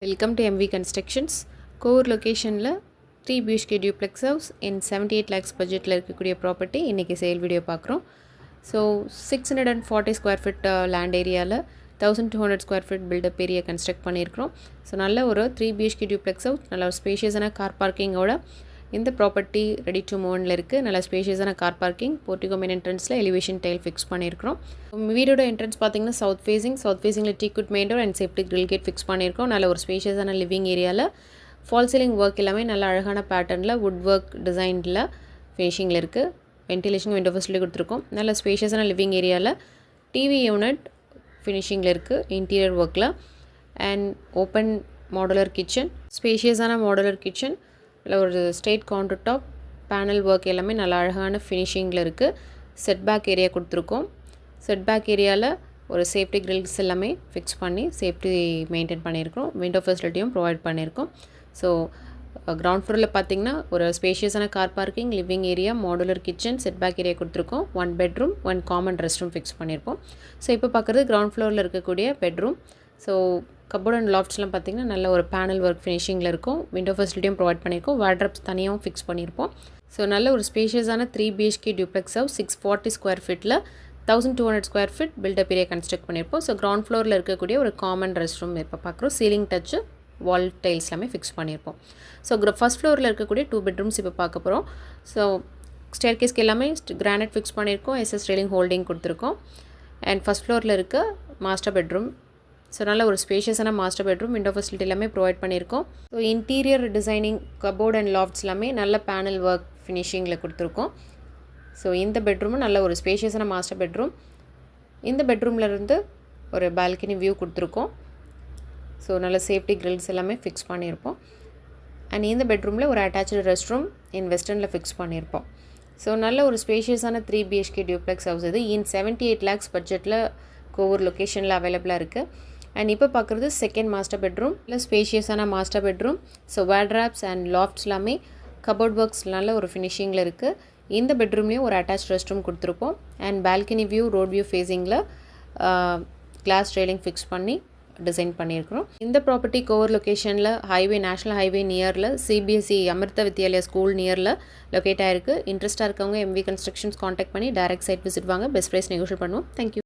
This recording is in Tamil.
Welcome to MV Constructions. Core location la 3 BHK duplex house in 78 lakhs budget la irukkudiya property இன்னைக்கு sale video பார்க்குறோம். So 640 square feet land area la 1200 square feet build up area construct பண்ணியிருக்கிறோம். So நல்ல ஒரு 3 BHK duplex house, நல்ல ஒரு spacious ஆன car parking ஓட இந்த ப்ராப்பர்ட்டி ரெடி டு மூவ்ல இருக்குது. நல்ல ஸ்பேஷியஸான கார் பார்க்கிங், போர்ட்டிகோ மெயின் என்ட்ரன்ஸில் எலிவேஷன் டைல் ஃபிக்ஸ் பண்ணியிருக்கிறோம். வீடோட என்ட்ரன்ஸ் பார்த்தீங்கன்னா சவுத் ஃபேஸிங்கில் teakwood main door and safety grill gate fix பண்ணியிருக்கோம். நல்ல ஒரு ஸ்பேஷியஸான லிவிங் ஏரியாவில் ஃபால் சீலிங் ஒர்க் எல்லாமே நல்ல அழகான பேட்டர்னில் வுட் ஒர்க் டிசைனில் ஃபினிஷிங்கில் இருக்குது. வென்டிலேஷன் விண்டோ ஃபெசிலிட்டி கொடுத்துருக்கோம். நல்ல ஸ்பேஷியஸான லிவிங் ஏரியாவில் டிவி யூனிட் ஃபினிஷிங்கில் இருக்குது இன்டீரியர் ஒர்க்கில். அண்ட் ஓப்பன் மாடுலர் கிச்சன், ஸ்பேஷியஸான மாடுலர் கிச்சன், ஒரு straight counter top, panel work எல்லாமே நல்ல அழகான ஃபினிஷிங்கில் இருக்குது. செட் பேக் ஏரியா கொடுத்துருக்கோம். செட் பேக் ஏரியாவில் ஒரு சேஃப்டி கிரில்ஸ் எல்லாமே ஃபிக்ஸ் பண்ணி சேஃப்டி மெயின்டைன் பண்ணியிருக்கோம். விண்டோ ஃபெசிலிட்டியும் ப்ரொவைட் பண்ணியிருக்கோம். ஸோ கிரவுண்ட் ஃப்ளோரில் பார்த்திங்கன்னா ஒரு ஸ்பேஷியஸான car parking, living area, modular kitchen, set back area கொடுத்துருக்கோம். 1 bedroom 1 common rest room fix பண்ணியிருப்போம். ஸோ இப்போ பார்க்குறது கிரவுண்ட் ஃப்ளோரில் இருக்கக்கூடிய பெட்ரூம். ஸோ கப்போர்ட் அண்ட் லாஃப்ட்ஸ்லாம் பார்த்திங்கன்னா நல்ல ஒரு பேனல் ஒர்க் ஃபினிஷிங்கில் இருக்கும். விண்டோ ஃபெசிலிட்டியும் ப்ரொவைட் பண்ணியிருக்கோம். வார்ட்ரோப்ஸ் தனியாகவும் ஃபிக்ஸ் பண்ணியிருப்போம். ஸோ நல்ல ஒரு ஸ்பேஷியஸான 3 BHK டியூப்ளெக்ஸ் ஹவுஸ் 640 ஸ்கொயர் ஃபீட்டில் 1200 square feet built up area construct பண்ணியிருப்போம். ஸோ கிரவுண்ட் ஃப்ளோரில் இருக்கக்கூடிய ஒரு காமன் ரெஸ்ட் ரூம் இப்போ பார்க்குறோம். சீலிங் டச்சு, வால் டைல்ஸ் எல்லாமே ஃபிக்ஸ் பண்ணியிருப்போம். ஸோ ஃபஸ்ட் ஃப்ளோரில் இருக்கக்கூடிய 2 பெட்ரூம்ஸ் இப்போ பார்க்க போகிறோம். ஸோ ஸ்டேர்கேஸ்க்கு எல்லாமே கிரானைட் ஃபிக்ஸ் பண்ணியிருக்கோம். SS ரெயிலிங் ஹோல்டிங் கொடுத்துருக்கோம். அண்ட் ஃபஸ்ட் ஃப்ளோரில் இருக்க மாஸ்டர் பெட்ரூம். ஸோ நல்ல ஒரு ஸ்பேஷியஸான மாஸ்டர் பெட்ரூம், விண்டோ ஃபெசிலிட்டி எல்லாமே ப்ரொவைட் பண்ணியிருக்கோம். So interior designing, cupboard and lofts எல்லாமே நல்ல பேனல் ஒர்க் ஃபினிஷிங்கில் கொடுத்துருக்கோம். ஸோ இந்த பெட்ரூமும் நல்ல ஒரு ஸ்பேஷியஸான மாஸ்டர் பெட்ரூம். இந்த பெட்ரூம்லேருந்து ஒரு பால்கனி வியூ கொடுத்துருக்கோம். ஸோ நல்ல சேஃப்டி கிரில்ஸ் எல்லாமே ஃபிக்ஸ் பண்ணியிருப்போம். அண்ட் இந்த பெட்ரூமில் ஒரு அட்டாச்சு ரெஸ்ட் ரூம் இன் வெஸ்டர்னில் ஃபிக்ஸ் பண்ணியிருப்போம். ஸோ நல்ல ஒரு ஸ்பேஷியஸான 3 BHK டியூப்ளெக்ஸ் ஹவுஸ் இது இன் 78 lakhs பட்ஜெட்டில் கோவூர் லொக்கேஷனில் அவைலபிளாக இருக்குது. அண்ட் இப்போ பார்க்குறது செகண்ட் மாஸ்டர் பெட்ரூம், இல்லை ஸ்பேஷியஸான master bedroom. So wardrobes and lofts எல்லாமே கபோர்ட் ஒர்க்ஸ் நல்ல ஒரு ஃபினிஷிங்கில் இருக்குது. இந்த பெட்ரூம்லேயும் ஒரு அட்டாச் ரெஸ்ட் ரூம் கொடுத்துருப்போம். And balcony view, road view ஃபேஸிங்கில் கிளாஸ் ரெயிலிங் ஃபிக்ஸ் பண்ணி டிசைன் பண்ணியிருக்கிறோம். இந்த ப்ராப்பர்ட்டி கோவூர் லொக்கேஷனில் நேஷ்னல் ஹைவே நியரில் CBSE அமிர்த வித்யாலயா ஸ்கூல் நியரில் லொக்கேட் ஆகிருக்கு. இன்ட்ரெஸ்ட்டாக இருக்கவங்க MV கன்ஸ்ட்ரக்ஷன்ஸ் காண்டாக்ட் பண்ணி டைரக்ட் சைட் விசிட் வாங்க. பெஸ்ட் ப்ரைஸ் நெகோஷியேட் பண்ணுவோம். தேங்க்யூ.